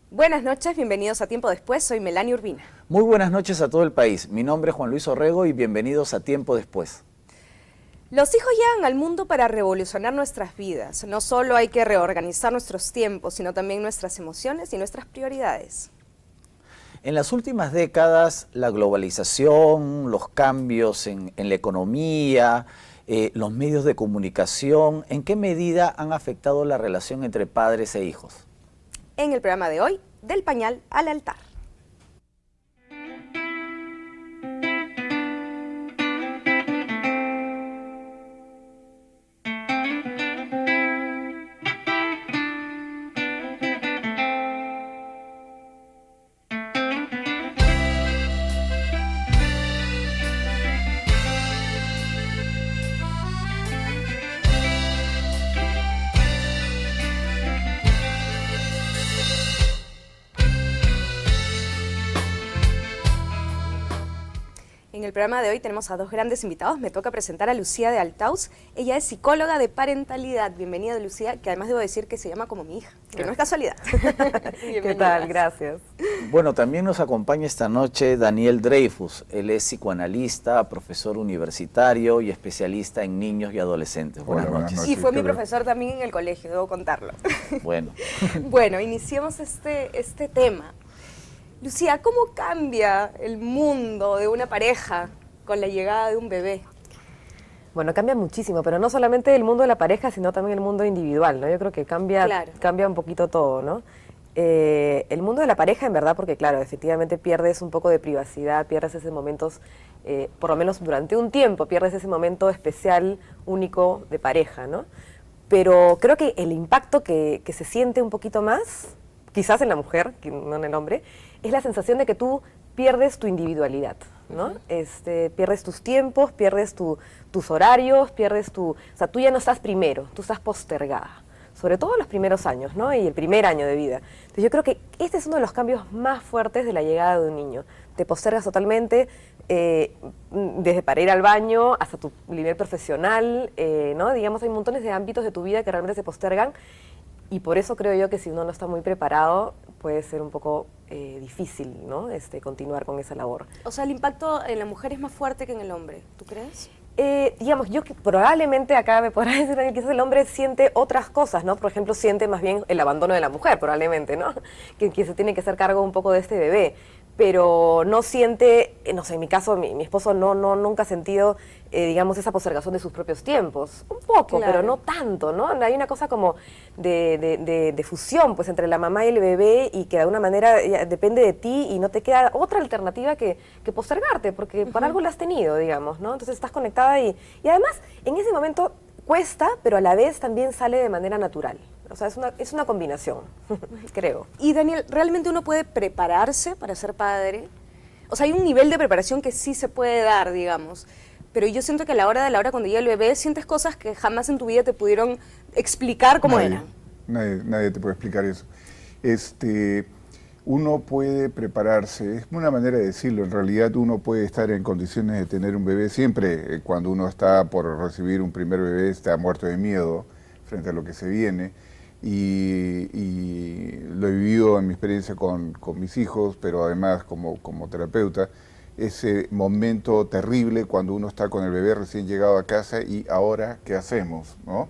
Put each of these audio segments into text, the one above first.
Buenas noches, bienvenidos a Tiempo Después, soy Melanie Urbina. Muy buenas noches a todo el país, mi nombre es Juan Luis Orrego y bienvenidos a Tiempo Después. Los hijos llegan al mundo para revolucionar nuestras vidas. No solo hay que reorganizar nuestros tiempos, sino también nuestras emociones y nuestras prioridades. En las últimas décadas, la globalización, los cambios en la economía, los medios de comunicación, ¿en qué medida han afectado la relación entre padres e hijos? En el programa de hoy, del pañal al altar. En el programa de hoy tenemos a dos grandes invitados. Me toca presentar a Lucía de Altaus. Ella es psicóloga de parentalidad. Bienvenida, Lucía, que además debo decir que se llama como mi hija, que no es casualidad. ¿Qué tal? Gracias. Bueno, también nos acompaña esta noche Daniel Dreyfus. Él es psicoanalista, profesor universitario y especialista en niños y adolescentes. Buenas noches. Y fue mi profesor también en el colegio, debo contarlo. Bueno. Bueno, iniciemos este tema. Lucía, ¿cómo cambia el mundo de una pareja con la llegada de un bebé? Bueno, cambia muchísimo, pero no solamente el mundo de la pareja, sino también el mundo individual, ¿no? Yo creo que cambia un poquito todo, ¿no? El mundo de la pareja, en verdad, porque claro, efectivamente pierdes un poco de privacidad, pierdes esos momentos, por lo menos durante un tiempo, pierdes ese momento especial, único de pareja, ¿no? Pero creo que el impacto que se siente un poquito más, quizás en la mujer, no en el hombre, es la sensación de que tú pierdes tu individualidad, ¿no? Pierdes tus tiempos, pierdes tus horarios, o sea, tú ya no estás primero, tú estás postergada, sobre todo los primeros años, ¿no? Y el primer año de vida. Entonces yo creo que este es uno de los cambios más fuertes de la llegada de un niño. Te postergas totalmente, desde para ir al baño hasta tu nivel profesional, ¿no? Digamos, hay montones de ámbitos de tu vida que realmente se postergan. Y por eso creo yo que si uno no está muy preparado, puede ser un poco difícil, ¿no? Continuar con esa labor. O sea, el impacto en la mujer es más fuerte que en el hombre, ¿tú crees? Digamos, probablemente acá me podrá decir que quizás el hombre siente otras cosas, ¿no? Por ejemplo, siente más bien el abandono de la mujer, probablemente, ¿no? Que se tiene que hacer cargo un poco de este bebé. Pero no siente, no sé, en mi caso, mi esposo nunca ha sentido, digamos, esa postergación de sus propios tiempos. Un poco, pero no tanto, ¿no? Hay una cosa como de fusión, pues, entre la mamá y el bebé y que de alguna manera depende de ti y no te queda otra alternativa que postergarte, porque para algo la has tenido, digamos, ¿no? Entonces estás conectada y además, en ese momento cuesta, pero a la vez también sale de manera natural. O sea, es una combinación, creo. Y Daniel, ¿realmente uno puede prepararse para ser padre? O sea, hay un nivel de preparación que sí se puede dar, digamos. Pero yo siento que a la hora de la hora, cuando llega el bebé, sientes cosas que jamás en tu vida te pudieron explicar cómo eran. Nadie te puede explicar eso. Uno puede prepararse, es una manera de decirlo, en realidad uno puede estar en condiciones de tener un bebé siempre, cuando uno está por recibir un primer bebé, está muerto de miedo frente a lo que se viene. Y lo he vivido en mi experiencia con mis hijos, pero además como terapeuta, ese momento terrible cuando uno está con el bebé recién llegado a casa y ahora, ¿qué hacemos? ¿No?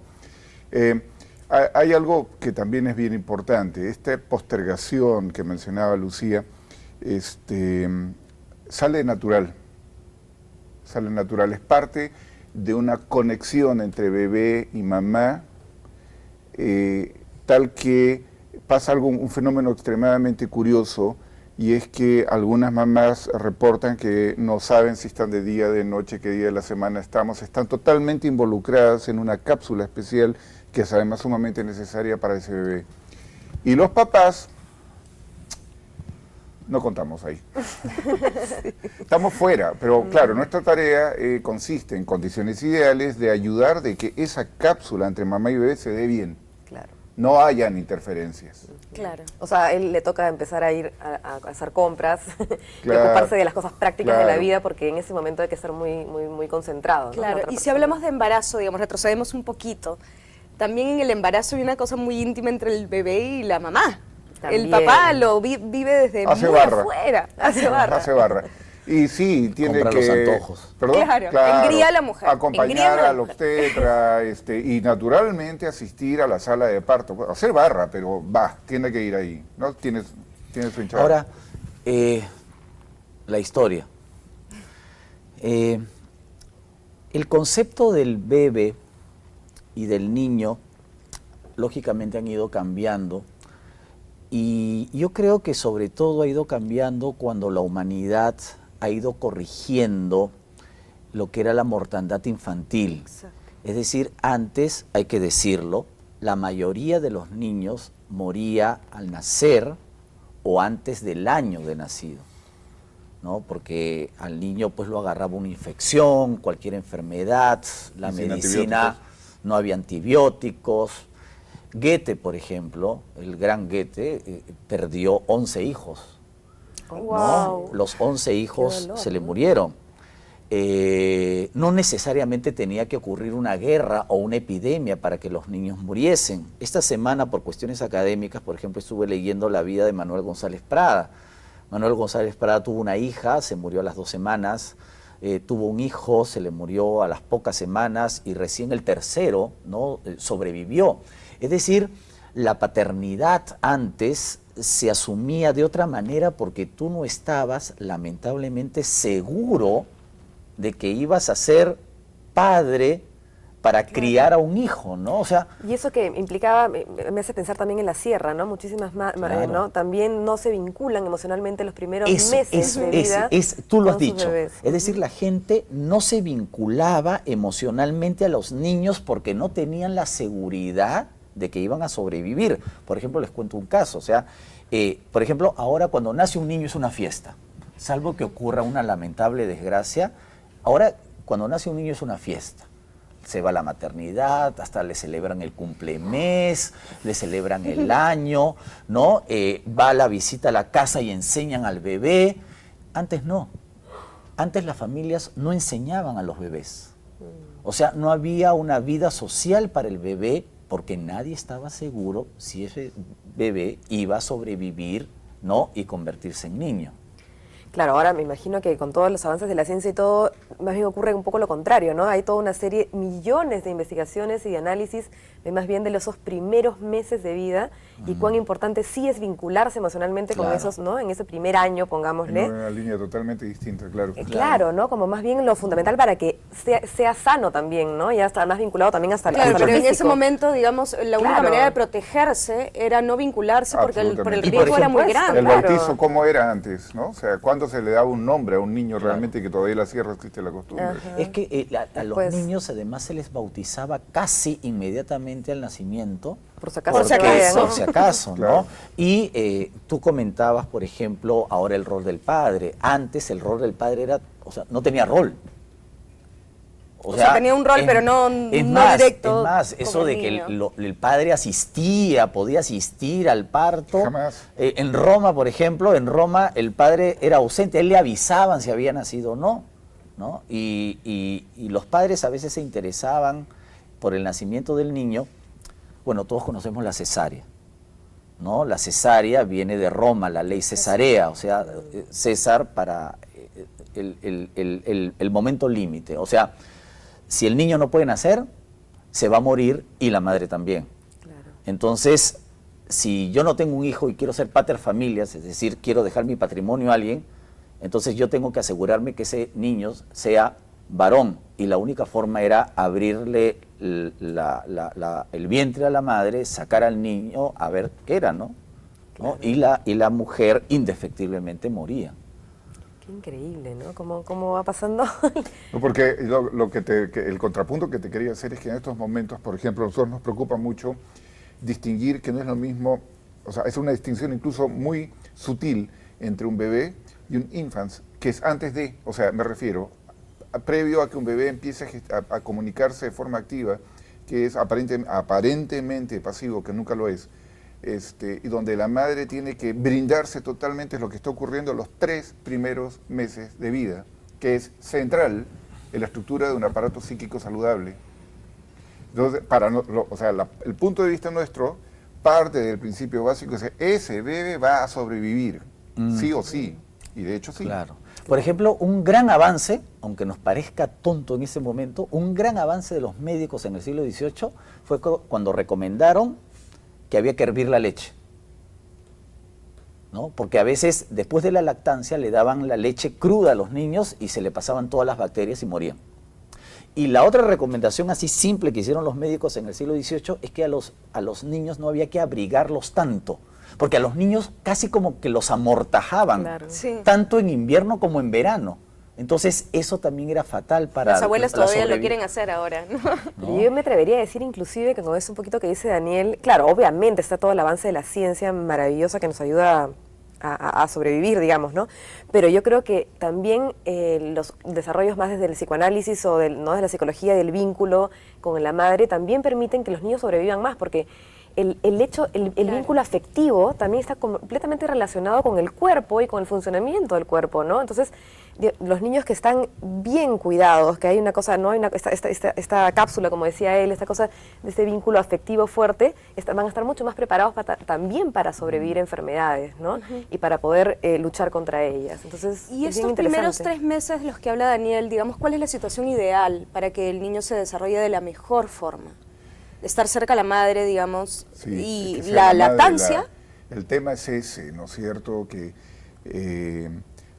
Hay algo que también es bien importante, esta postergación que mencionaba Lucía, sale natural, es parte de una conexión entre bebé y mamá, tal que pasa un fenómeno extremadamente curioso, y es que algunas mamás reportan que no saben si están de día, de noche, qué día de la semana están totalmente involucradas en una cápsula especial que es además sumamente necesaria para ese bebé. Y los papás no contamos ahí. Estamos fuera, pero claro, nuestra tarea consiste en condiciones ideales de ayudar de que esa cápsula entre mamá y bebé se dé bien. Claro. No hayan interferencias. Claro. O sea, a él le toca empezar a ir a hacer compras, Claro. preocuparse de las cosas prácticas de la Claro. vida, porque en ese momento hay que estar muy concentrado, ¿no? Claro, y si hablamos de embarazo, digamos, retrocedemos un poquito, también en el embarazo hay una cosa muy íntima entre el bebé y la mamá. el papá vive desde hace muy barra. afuera, hace barra. Hace barra. Y sí, tiene Compra que... los antojos. ¿Perdón? Claro, engría a la mujer. Acompañar al obstetra y naturalmente asistir a la sala de parto. Bueno, hacer barra, pero tiene que ir ahí, ¿no? Tiene su hinchada. Ahora, la historia. El concepto del bebé y del niño, lógicamente han ido cambiando. Y yo creo que sobre todo ha ido cambiando cuando la humanidad ha ido corrigiendo lo que era la mortandad infantil. Exacto. Es decir, antes, hay que decirlo, la mayoría de los niños moría al nacer o antes del año de nacido, ¿no? Porque al niño pues lo agarraba una infección, cualquier enfermedad, la medicina, no había antibióticos. Goethe, por ejemplo, el gran Goethe, perdió 11 hijos. Wow. ¿No? Los 11 hijos dolor, se le ¿no? murieron. No necesariamente tenía que ocurrir una guerra o una epidemia para que los niños muriesen. Esta semana, por cuestiones académicas, por ejemplo, estuve leyendo la vida de Manuel González Prada. Manuel González Prada tuvo una hija, se murió a las 2 semanas, tuvo un hijo, se le murió a las pocas semanas y recién el tercero, ¿no? Sobrevivió. Es decir, la paternidad antes se asumía de otra manera porque tú no estabas, lamentablemente, seguro de que ibas a ser padre para criar a un hijo, ¿no? O sea... Y eso que implicaba, me hace pensar también en la sierra, ¿no? Muchísimas más, Claro. ¿no? También no se vinculan emocionalmente los primeros meses de vida. Tú lo has con sus dicho. bebés. Es decir, la gente no se vinculaba emocionalmente a los niños porque no tenían la seguridad de que iban a sobrevivir. Por ejemplo, les cuento un caso. O sea, por ejemplo, ahora cuando nace un niño es una fiesta. Salvo que ocurra una lamentable desgracia, ahora cuando nace un niño es una fiesta. Se va a la maternidad, hasta le celebran el cumplemes, le celebran el año, ¿no? Va a la visita a la casa y enseñan al bebé. Antes no. Antes las familias no enseñaban a los bebés. O sea, no había una vida social para el bebé porque nadie estaba seguro si ese bebé iba a sobrevivir, ¿no? Y convertirse en niño. Claro, ahora me imagino que con todos los avances de la ciencia y todo, más bien ocurre un poco lo contrario, ¿no? Hay toda una serie, millones de investigaciones y de análisis, más bien de esos primeros meses de vida y cuán importante sí es vincularse emocionalmente con Claro. esos, ¿no? En ese primer año, pongámosle. En una línea totalmente distinta, claro. Claro, ¿no? Como más bien lo fundamental para que sea sano también, ¿no? Ya está más vinculado también hasta Claro, hasta lo pero en ese físico. momento, digamos, la única Claro. manera de protegerse era no vincularse porque por el Absolutamente. Y por riesgo era muy ejemplo, grande. El Claro. bautizo, ¿cómo era antes? ¿No? O sea, ¿cuándo se le daba un nombre a un niño realmente que todavía en la sierra existe la costumbre? Ajá. Es que a los Pues- niños además se les bautizaba casi inmediatamente al nacimiento. Por si acaso. Por si que acaso. vayan, ¿no? Por si acaso, Claro. ¿no? Y tú comentabas, por ejemplo, ahora el rol del padre. Antes el rol del padre era, o sea, no tenía rol. O sea, tenía un rol, pero no directo Es más, como eso el de que niño. el padre podía asistir al parto. Jamás. En Roma, por ejemplo, en Roma el padre era ausente, a él le avisaban si había nacido o no, ¿no? Y los padres a veces se interesaban por el nacimiento del niño. Bueno, todos conocemos la cesárea, ¿no? La cesárea viene de Roma, la ley cesarea, o sea, César para el momento límite. O sea, si el niño no puede nacer, se va a morir y la madre también. Claro. Entonces, si yo no tengo un hijo y quiero ser pater familias, es decir, quiero dejar mi patrimonio a alguien, entonces yo tengo que asegurarme que ese niño sea varón. Y la única forma era abrirle el vientre a la madre, sacar al niño a ver qué era, ¿no? Claro. Y la mujer indefectiblemente moría. Qué increíble, ¿no? ¿Cómo va pasando? No, porque el contrapunto que te quería hacer es que en estos momentos, por ejemplo, a nosotros nos preocupa mucho distinguir que no es lo mismo, o sea, es una distinción incluso muy sutil entre un bebé y un infant, que es antes de, o sea, me refiero, previo a que un bebé empiece a comunicarse de forma activa, que es aparentemente pasivo, que nunca lo es, y donde la madre tiene que brindarse totalmente lo que está ocurriendo los 3 primeros meses de vida, que es central en la estructura de un aparato psíquico saludable. Entonces, el punto de vista nuestro parte del principio básico, es que ese bebé va a sobrevivir, sí o sí, y de hecho sí. Claro. Por ejemplo, un gran avance, aunque nos parezca tonto en ese momento, un gran avance de los médicos en el siglo XVIII fue cuando recomendaron que había que hervir la leche, ¿no? Porque a veces después de la lactancia le daban la leche cruda a los niños y se le pasaban todas las bacterias y morían. Y la otra recomendación así simple que hicieron los médicos en el siglo XVIII es que a los niños no había que abrigarlos tanto, porque a los niños casi como que los amortajaban, Claro. Sí. tanto en invierno como en verano. Entonces eso también era fatal para Las abuelas la todavía lo sobrevi- quieren hacer ahora, ¿no? Pero yo me atrevería a decir inclusive que con eso un poquito que dice Daniel, claro, obviamente está todo el avance de la ciencia maravillosa que nos ayuda a sobrevivir, digamos, ¿no? Pero yo creo que también los desarrollos más desde el psicoanálisis o ¿no? de la psicología del vínculo con la madre también permiten que los niños sobrevivan más, porque el vínculo afectivo también está completamente relacionado con el cuerpo y con el funcionamiento del cuerpo, ¿no? Entonces, los niños que están bien cuidados, que hay una cosa, ¿no? Hay esta cápsula, como decía él, esta cosa de este vínculo afectivo fuerte, van a estar mucho más preparados también para sobrevivir a enfermedades, ¿no? Y para poder luchar contra ellas. Entonces, Y es bien estos primeros interesante. 3 meses, los que habla Daniel, digamos, ¿cuál es la situación ideal para que el niño se desarrolle de la mejor forma? Estar cerca a la madre, digamos, Sí, y es que sea la madre, lactancia. el tema es ese, ¿no es cierto? Que,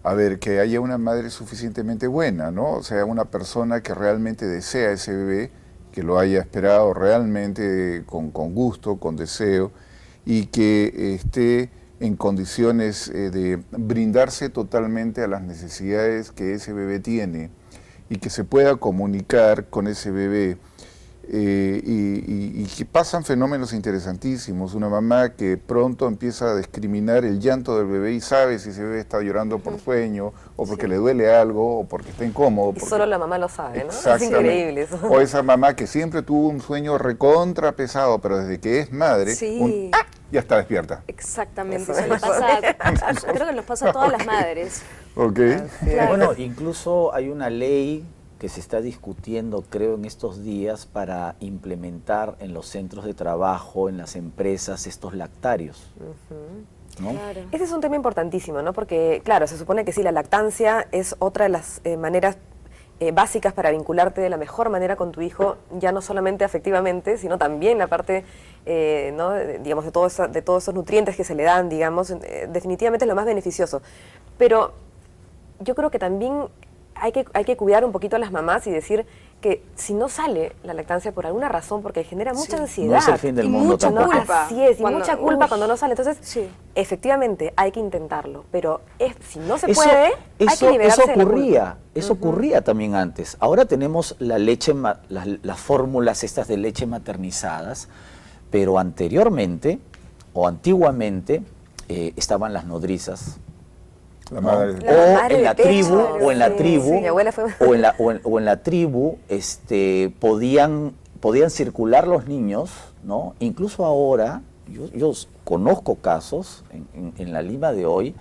a ver, que haya una madre suficientemente buena, ¿no? O sea, una persona que realmente desea ese bebé, que lo haya esperado realmente con gusto, con deseo, y que esté en condiciones de brindarse totalmente a las necesidades que ese bebé tiene y que se pueda comunicar con ese bebé. Y que pasan fenómenos interesantísimos. Una mamá que pronto empieza a discriminar el llanto del bebé y sabe si ese bebé está llorando por sueño o porque le duele algo o porque está incómodo. Y solo la mamá lo sabe, ¿no? Es Exactamente. increíble eso. O esa mamá que siempre tuvo un sueño recontra pesado, pero desde que es madre, Sí. ya está despierta. Exactamente, Eso eso le es. pasa, creo que nos pasa a todas las madres. ¿Ok? Claro. Bueno, incluso hay una ley que se está discutiendo, creo, en estos días para implementar en los centros de trabajo, en las empresas, estos lactarios, ¿no? Claro. Ese es un tema importantísimo, ¿no? Porque, claro, se supone que sí, la lactancia es otra de las maneras básicas para vincularte de la mejor manera con tu hijo, ya no solamente afectivamente, sino también la parte, ¿no? Digamos, de todos esos nutrientes que se le dan, digamos, definitivamente es lo más beneficioso. Pero yo creo que también hay que cuidar un poquito a las mamás y decir que si no sale la lactancia por alguna razón, porque genera mucha ansiedad. No es el fin del Y mundo mucha tampoco. culpa. Así es, y Cuando- mucha culpa Uy. cuando no sale. Entonces, Sí. efectivamente, hay que intentarlo, pero si no se Eso- puede, hay eso- que liberarse eso de la ocurría, culpa. eso ocurría también antes. Ahora tenemos la leche, las fórmulas estas de leche maternizadas, pero anteriormente o antiguamente estaban las nodrizas. La ¿no? madre. La O madre en de la pecho, tribu, o en la sí, tribu, sí, mi abuela fue- o en la tribu, podían circular los niños, ¿no? Incluso ahora, yo conozco casos en la Lima de hoy,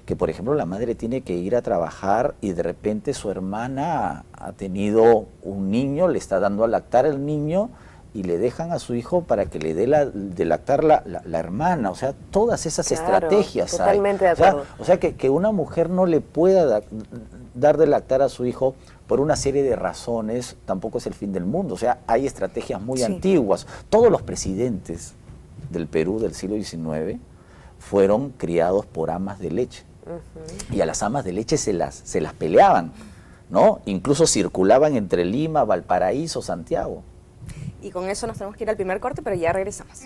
que por ejemplo la madre tiene que ir a trabajar y de repente su hermana ha tenido un niño, le está dando a lactar al niño, y le dejan a su hijo para que le dé de lactar la hermana. O sea, todas esas Claro, estrategias hay. totalmente de O sea, acuerdo. o sea, que una mujer no le pueda dar de lactar a su hijo por una serie de razones, tampoco es el fin del mundo. O sea, hay estrategias muy Sí. antiguas. Todos los presidentes del Perú del siglo XIX fueron criados por amas de leche. Y a las amas de leche se las peleaban, ¿no? Incluso circulaban entre Lima, Valparaíso, Santiago. Y con eso nos tenemos que ir al primer corte, pero ya regresamos.